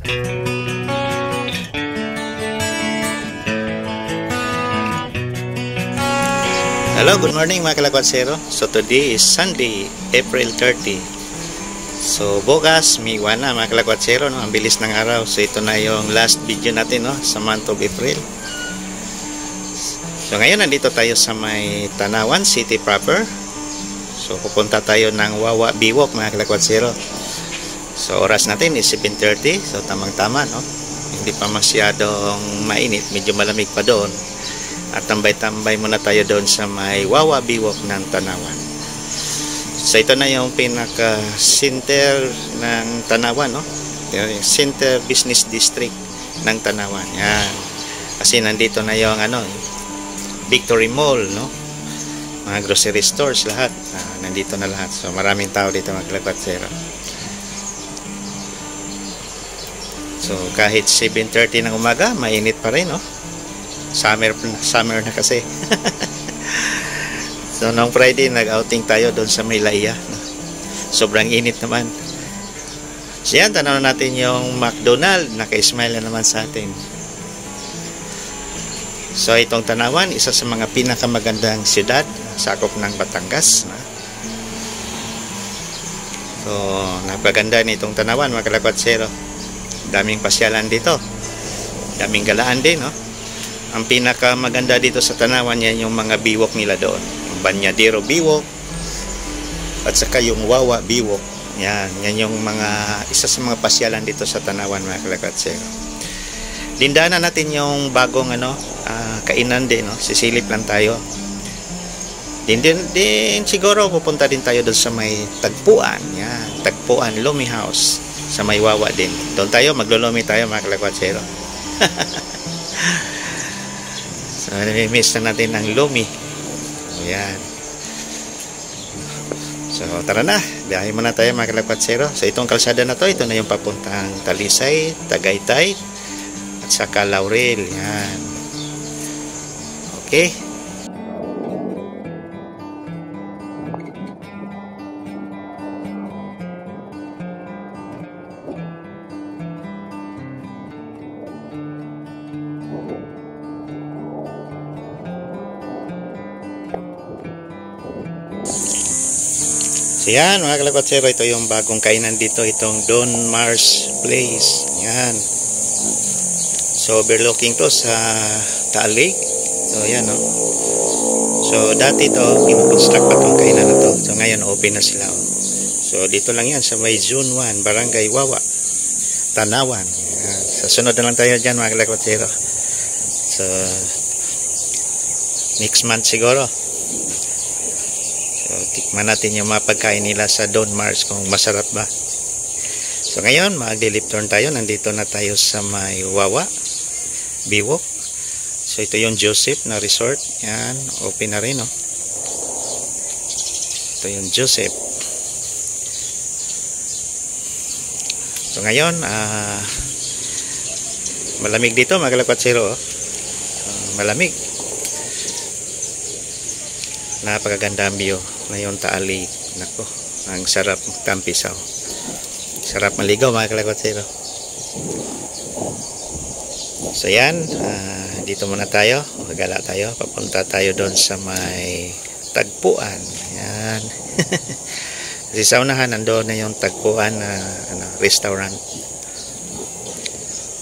Hello, good morning mga kalakwatsero. So today is Sunday, April 30. So bukas, may na mga kalakwatsero, no? Ang bilis ng araw. So ito na yung last video natin, no? Sa month of April. So ngayon nandito tayo sa may Tanawan City proper. So pupunta tayo ng Wawa Biwok mga kalakwatsero. So oras natin is 7:30. So tamang-tama, no? Hindi pa masyadong mainit, medyo malamig pa doon. At tambay-tambay muna tayo doon sa may Wawa Biwok ng Tanawan. So ito na yung pinaka-center ng Tanawan, no? Yung Center Business District ng Tanawan. Yan. Kasi nandito na yung Victory Mall, no? Mga grocery stores lahat. Nandito na lahat. So maraming tao dito mga kalakwatsero. So kahit 7:30 ng umaga, mainit pa rin, no? Summer na kasi. So noong Friday nag-outing tayo doon sa Maylaya. Sobrang init naman. So yan, tanaw natin yung McDonald's. Naka-smile na naman sa atin. So itong Tanawan, isa sa mga pinakamagandang siyudad, sakop ng Batangas. So napaganda nitong Tanawan mga kalakwatsero. Daming pasyalan dito. Daming galaan din, no? Ang pinakamaganda dito sa Tanawan yan yung mga biwok nila doon. Yung Banyadero Biwok at saka yung Wawa Biwok. Yan yung isa sa mga pasyalan dito sa Tanawan mga kalakwatsero. Dindanan natin yung bagong kainan din, no? Sisilip lang tayo. Din siguro pupunta din tayo doon sa may Tagpuan. Yan, Tagpuan Lumi House sa may Wawa din. Doon tayo maglulumi tayo mga kalakwatsero. So, nami-miss na natin ang lumi. Ayan. So, tara na. Biyahe muna tayo mga kalakwatsero. So, itong kalsada na to, ito na yung papuntang Talisay, Tagaytay, at saka Laurel. Ayan. Okay. So yan mga kalakwatsero, ito yung bagong kainan dito, itong Don Mars Place. Yan. So overlooking to sa Taal Lake. So yan, no. So dati to kinukonstruct pa tong kainan na to. So ngayon open na sila. So dito lang yan sa may Zone 1, Barangay Wawa, Tanawan. Yan. So sunod na lang tayo dyan mga kalakwatsero. So next month siguro. So, tikman natin yung mga pagkain nila sa Don Mars kung masarap ba. So, ngayon, mag-lip turn tayo. Nandito na tayo sa may Wawa Biwok. So, ito yung Joseph na resort. Yan, open na rin, no? Ito yung Joseph. So, ngayon, malamig dito, mga kalakwatsero. Malamig. Napakaganda ang view ngayon Taal Lake. Nako, ang sarap tampisaw. Sarap maligaw mga kalakwatsero. So yan, dito muna tayo. Magala tayo. Papunta tayo doon sa may Tagpuan. Yan. Kasi sa unahan nandoon na yung Tagpuan na restaurant.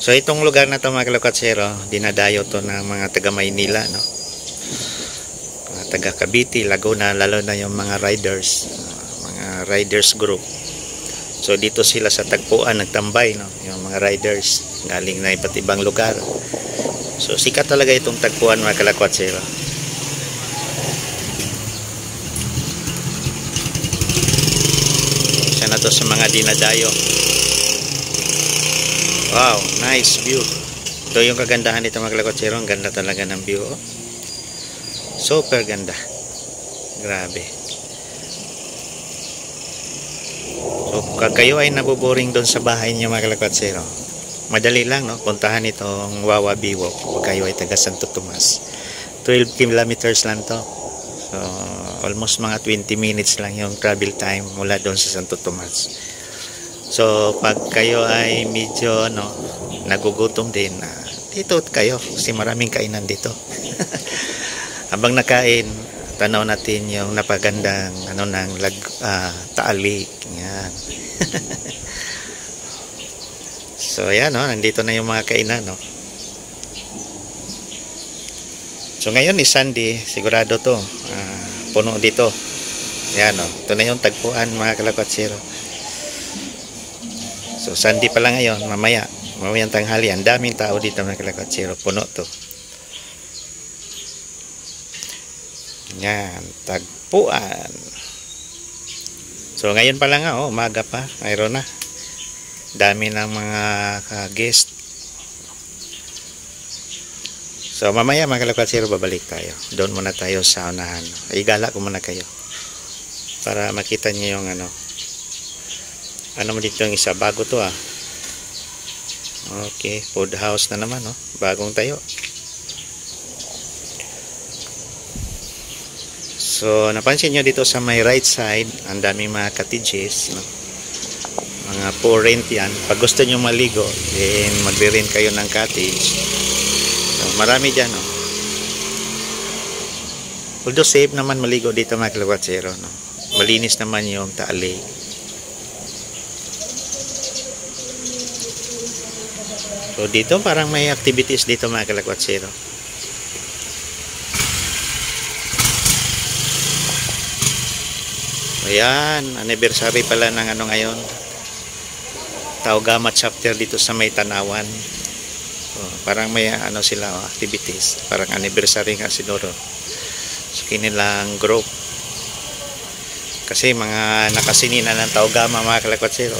So itong lugar na to mga kalakwatsero, dinadayo to ng mga taga Maynila, no? Taga Cavite, Laguna, lalo na yung mga riders group. So dito sila sa Tagpuan nagtambay, no? Yung mga riders galing na iba't ibang lugar. So sikat talaga itong Tagpuan mga kalakwatsero. Isa na to sa mga dinadayo. Wow, nice view. Ito yung kagandahan nito mga kalakwatsero. Ang ganda talaga ng view, oh. Super ganda. Grabe. So, kung kayo ay nabuboring doon sa bahay niyo mga kalakwatsero, madali lang, no? Puntahan itong Wawa Biwok kung kayo ay taga Santo Tomas. 12 kilometers lang to. So, almost mga 20 minutes lang yung travel time mula doon sa Santo Tomas. So pag kayo ay medyo nagugutom din, dito kayo kasi maraming kainan dito. Habang nakain, tanaw natin yung napagandang ng Taalik. Yan. So ayan, nandito na yung mga kainan, So ngayon is Sunday, sigurado to puno dito. Yan, ito na yung tagpuan, mga kalakwatsero. So Sunday pa lang ngayon, mamayang tanghali, ang daming tao dito, mga kalakwatsero. Puno to. Yan, tagpuan. So ngayon pa lang umaga pa, mayroon na. Dami ng mga guest. So mamaya, mga kalakwatsero, babalik tayo. Doon muna tayo sa unahan. Igala ko muna kayo para makita niyo yung ano mo dito yung isa. Bago to Okay, food house na naman, bagong tayo. So napansin nyo dito sa my right side, ang daming mga cottages, mga for rent yan. Pag gusto nyo maligo, then magre-rent kayo ng cottage. So marami dyan, Although safe naman maligo dito, mga kalakwatsero, malinis naman yung Taalik. So dito parang may activities dito, mga kalakwatsero. Ayan, anniversary pala ng ngayon. Taugama chapter dito sa may Tanawan. So, parang may sila activities. Parang anniversary nga siguro. So kinilang group. Kasi mga nakasinina ng Taugama, mga kalakwatsero.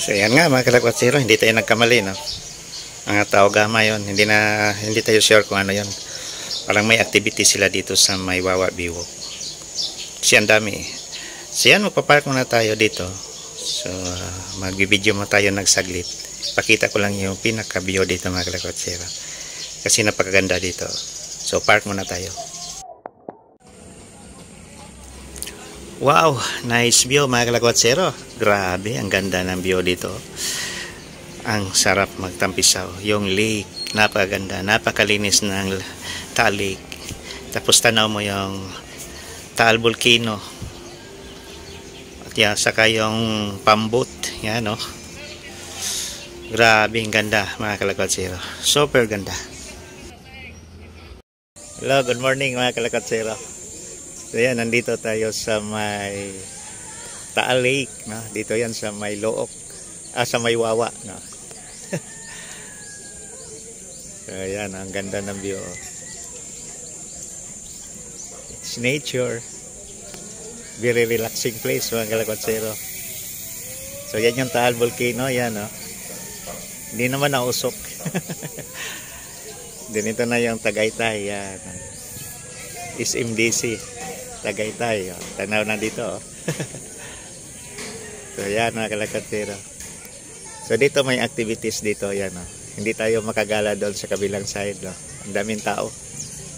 So yan nga, mga kalakwatsero, hindi tayo nagkamali, mga Taugama yon, hindi tayo sure kung ano yon. Parang may activity sila dito sa may Wawa Biwok. Kasi ang dami. So yan, magpapark muna tayo dito. So magbibideo mo tayo nagsaglit. Pakita ko lang yung pinaka-view dito, mga kalakwatsero, kasi napakaganda dito. So park muna tayo. Wow, nice view, mga kalakwatsero. Grabe, ang ganda ng view dito. Ang sarap magtampisaw. Yung lake, napakaganda, napakalinis ng Taalik. Tapos tanaw mo yung Taal Volcano. At yan, saka yung Pambut. Yan, Grabe, ang ganda, mga kalakwatsero. Super ganda. Hello, good morning, mga kalakwatsero. So yan, nandito tayo sa may Taalik, dito yan sa may Look, sa may Wawa, So yan, ang ganda ng view. It's nature. Very relaxing place, mga kalakwatsero. So yan yung Taal Volcano, yan, Hindi naman nausok. Dinito na yung Tagaytay, yan. SMDC. Tagaytay, tanaw na dito, So yan, mga kalakwatsero. So dito may activities dito, yan, Hindi tayo makagala doon sa kabilang side, Ang daming tao.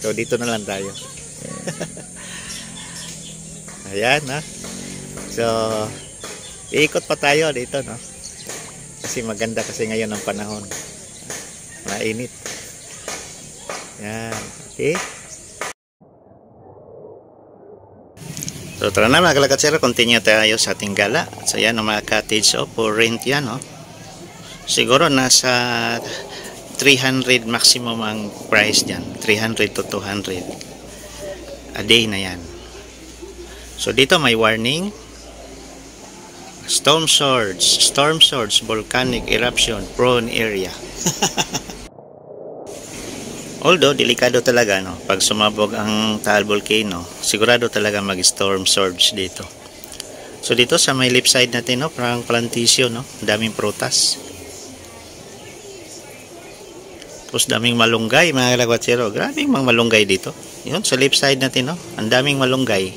So dito na lang tayo. Ayan, So iikot pa tayo dito, Kasi maganda kasi ngayon ang panahon. Mainit. Yan, okay. So tara na mga kalakatsero, continue tayo sa ating gala. So yan ang mga cottage for rent yan. Siguro nasa 300 maximum ang price dyan. 300 to 200 a day na yan. So dito may warning. Storm surge, volcanic eruption prone area. Although delikado talaga pag sumabog ang Taal Volcano, sigurado talaga mag-storm surge dito. So dito sa may left side natin parang plantation daming prutas. Tapos daming malunggay mga kalakwatsero. Grabing mga malunggay dito. Yun sa left side natin ang daming malunggay.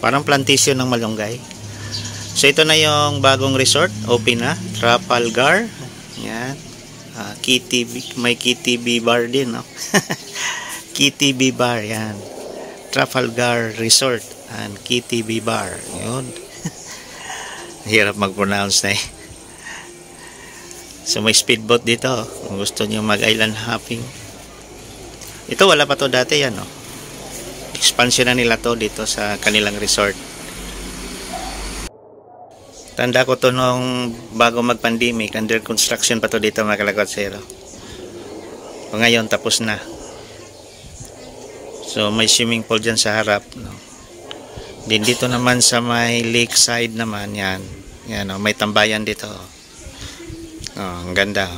Parang plantation ng malunggay. So ito na yung bagong resort, open na, Trafalgar. Yan. May KTV bar din, KTV bar, yan. Trafalgar Resort and KTV bar. Yun. Hirap mag-pronounce na eh. So may speedboat dito, kung gusto niyo mag-island hopping. Ito wala pa to dati yan, Expansion na nila to dito sa kanilang resort. Tanda ko to nung bago mag-pandemic, under construction pa to dito mga kalakwatsero. So ngayon tapos na. So may swimming pool dyan sa harap. Din dito naman sa may lake side naman, yan. Yan may tambayan dito. Ang ganda.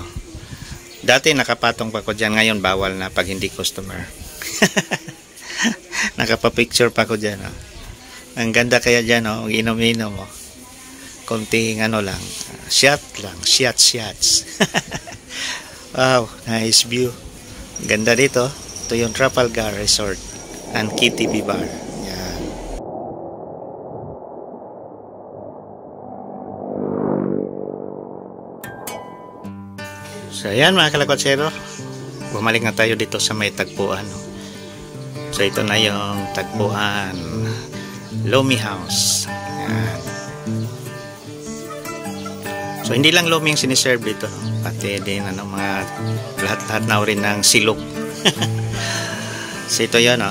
Dati nakapatong pa ko dyan, ngayon bawal na pag hindi customer. Nakapapicture pa ko dyan. Ang ganda kaya dyan, inom-inom konting lang, shots. Wow, nice view. Ganda dito. Ito yung Trafalgar Resort and KTV bar. Yan. So ayan mga kalakwatsero, bumalik na tayo dito sa may tagpuan. So ito na yung tagpuan Lomi House. Yan. So hindi lang lomi yung siniserve dito, pati din mga lahat-lahat na rin ng silog. So ito yan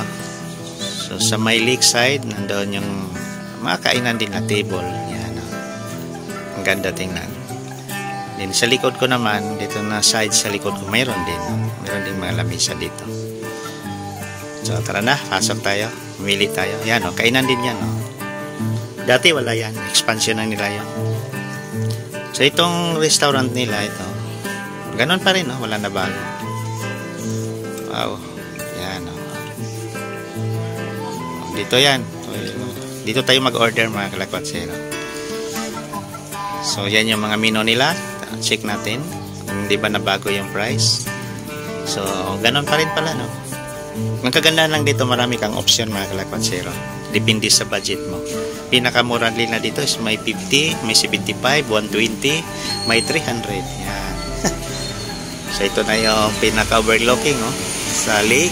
So sa may lake side nandoon yung mga kainan din na table. Yan ang ganda tingnan. Din sa likod ko naman, dito na side sa likod ko mayroon din mga lamesa dito. So tara na, pasok tayo, mamili tayo. Yan kainan din yan Dati wala yan, expansion na nila yan. So itong restaurant nila ito, ganon pa rin wala na bago. Wow, yan dito yan. Dito tayo mag-order mga kalakwatsero. So yan yung mga menu nila. Check natin kung di ba na bago yung price. So ganon pa rin pala Ang kagandahan lang dito, marami kang option mga kalakwatsero. Depende sa budget mo. Pinakamura nila dito is may 50, may 75, 120, may 300. Yan. So ito na yung pinaka-overlooking sa lake.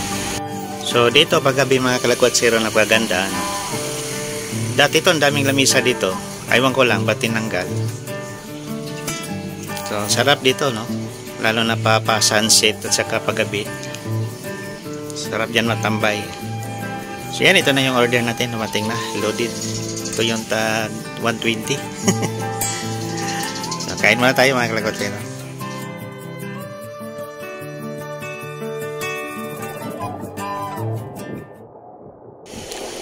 So dito paggabi mga kalakwatsero napaganda. Dati ito ang daming lamisa dito. Aywan ko lang ba't tinanggal. So sarap dito lalo na pa sunset at saka paggabi. Sarap dyan matambay. So yan, ito na yung order natin, dumating na, loaded. Ito yung tag 120. So kain muna tayo mga kalakwatsero.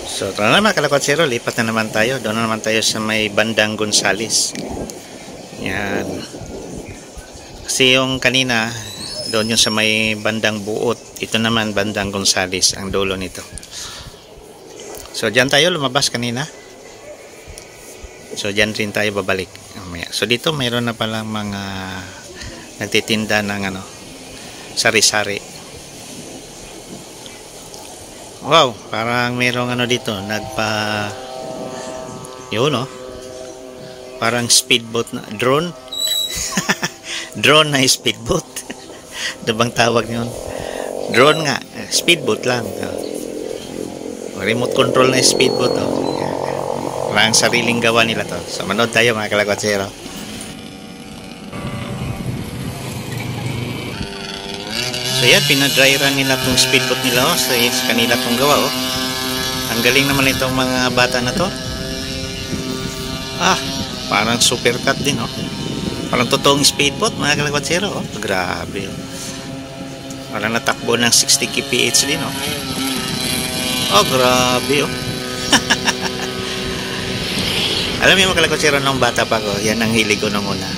So tara na mga kalakwatsero, lipat na naman tayo. Doon na naman tayo sa may bandang Gonzales. Yan. Kasi yung kanina doon yung sa may bandang Buot, ito naman bandang Gonzales ang dulo nito. So dyan tayo lumabas kanina. So dyan rin tayo babalik. So dito mayroon na palang mga nagtitinda ng sari-sari. Wow, parang mayroong dito yun parang speedboat na drone. Drone na speedboat. Dabang tawag yun. Drone nga, speedboat lang. Remote control na speedboat Parang sariling gawa nila to. So manood tayo mga kalakwatsero. So yan, pinadry run nila tong speedboat nila sa kanila tong gawa Ang Ang galing naman itong mga bata na to. Ah, parang supercut din, oh. Parang totoong speedboat, mga kalakwatsero, oh. Grabe, oh. Parang natakbo ng 60 kph din, oh. Oh, grabe, oh. Alam niyo mga kalakwatsero, nung bata pa ko, yan ang hilig ko nung una.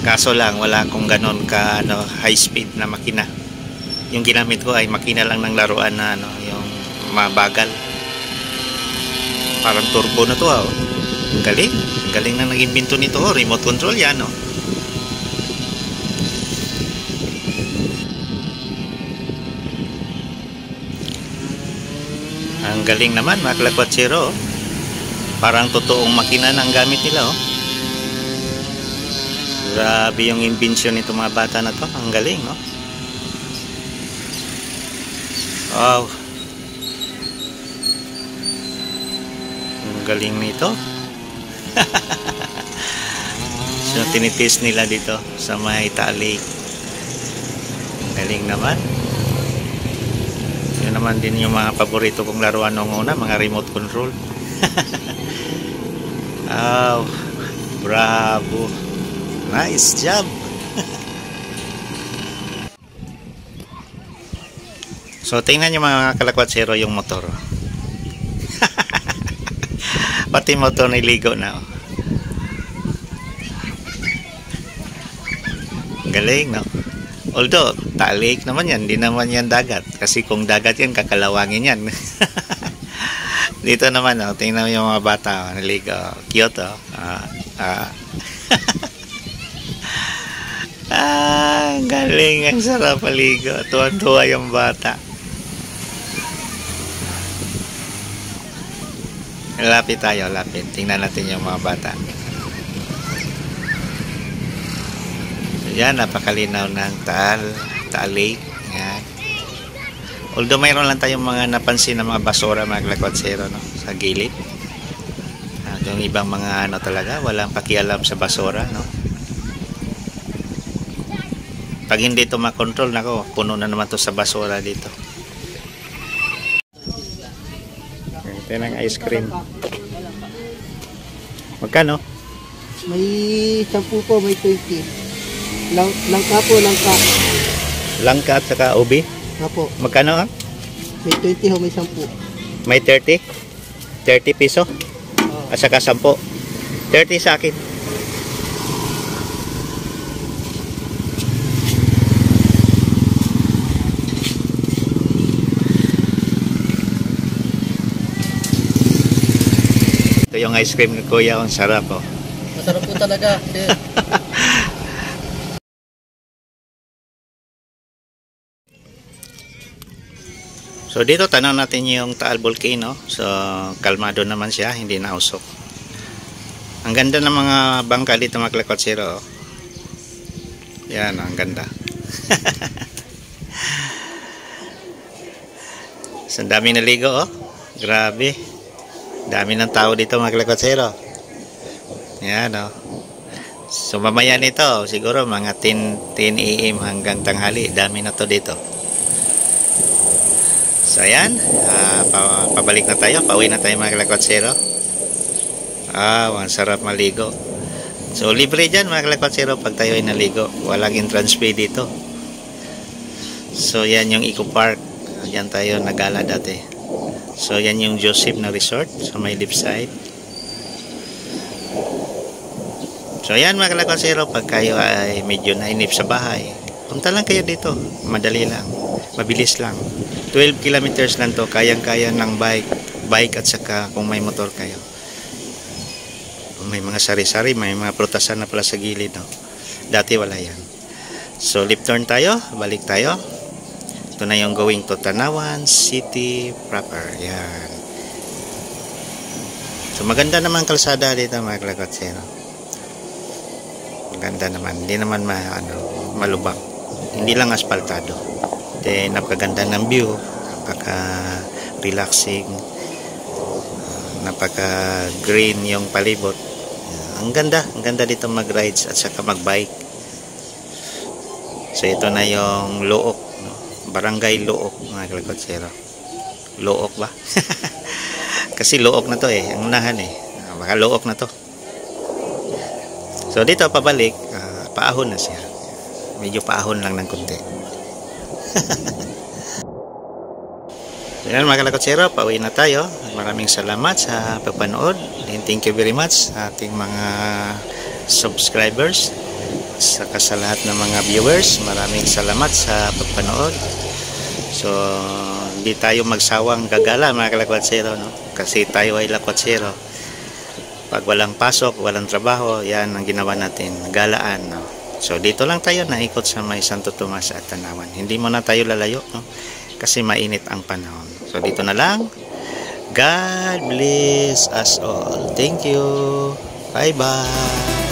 Kaso lang, wala akong ganon ka high speed na makina. Yung ginamit ko ay makina lang ng laruan na yung mabagal. Parang turbo na to, oh. Ang galing. Ang galing na nag-imbento nito, oh. Remote control yan, oh. Ang galing naman mga kalakwatsero, oh. Parang totoong makina na ang gamit nila, oh. Grabe yung invention nito mga bata na to. Ang galing, oh. Wow. Ang galing nito. So tinitis nila dito sa may tali. Ang galing naman. Yun naman din yung mga paborito kong laruan nung una, mga remote control. Wow. Bravo. Nice job. So tingnan nyo mga kalakwatsero yung motor. Pati motor niligo na, oh. Galing, no? Although talik naman yan, hindi naman yan dagat. Kasi kung dagat yan, kakalawangin yan. Dito naman, oh, tingnan mo yung mga bata, oh, naligo. Cute, oh. Galing. Ang sarap paligo. Tuwan-tuwa yung bata. Lapit tayo, lapit. Tingnan natin yung mga bata. Yan, napakalinaw ng Taal Lake. Yan. Although mayroon lang tayong mga napansin na mga basura, mga kalakwatsero, no? Sa gilid. Yung ibang mga talaga, walang pakialam sa basura, no? Pag hindi ito makontrol, nako, puno na naman to sa basura dito. Ito ng ice cream. Magkano? May 10 po, may 20. Langka po, langka. Langka at saka ubi? Apo. Magkano, ha? May 20 ho, may 10. May 30? 30 piso? Oh. At saka 10. 30 sa akin. Ito yung ice cream ni Kuya, ang sarap, oh. Masarap po talaga. So dito tanong natin yung Taal Volcano. So kalmado naman siya, hindi na usok. Ang ganda ng mga bangka dito mga kalakwatsero, oh. Yan, ang ganda. So dami naligo, oh. Grabe. Dami ng tao dito mga kalakwatsero. Yan, oh. So mamaya nito, siguro mga 10 AM hanggang tanghali. Dami na to dito. So ayan, pabalik na tayo, pauwi na tayo mga kalakwatsero. Ang sarap maligo. So libre dyan mga kalakwatsero pag tayo ay naligo. Walang entrance fee dito. So yan yung Eco Park. Diyan tayo nagala dati. So yan yung Joseph na resort sa may left side. So ayan mga kalakwatsero, pag kayo ay medyo nainip sa bahay, punta lang kayo dito. Madali lang, mabilis lang. 12 kilometers lang to, kayang-kaya ng bike at saka kung may motor kayo. May mga sari-sari, may mga prutasan na pala sa gilid, no? Dati wala yan. So left turn tayo, balik tayo. Ito na yung going to Tanawan City proper. Yan. So maganda naman kalsada dito mga kalakwatsero. Maganda naman, hindi naman malubak. Hindi lang asfaltado. Then napakaganda ng view, napaka-relaxing, napaka-green yung palibot. Ang ganda dito mag-rides at saka mag-bike. So ito na yung Look, no? Barangay Look mga kalakwatsero. Look ba? Kasi look na to eh, ang unahan eh. Baka look na to. So dito pabalik, paahon na siya. Medyo paahon lang ng konti. So yan mga kalakotsero, pauwi na tayo. Maraming salamat sa pagpanood. And thank you very much sa ating mga subscribers. Saka sa lahat ng mga viewers, maraming salamat sa pagpanood. So hindi tayo magsawang gagala mga kalakotsero, no? Kasi tayo ay lakotsero. Pag walang pasok, walang trabaho, yan ang ginawa natin, galaan, no? So dito lang tayo naikot sa may Santo Tomas at Tanawan. Hindi mo na tayo lalayo, no? Kasi mainit ang panahon. So dito na lang. God bless us all. Thank you. Bye bye.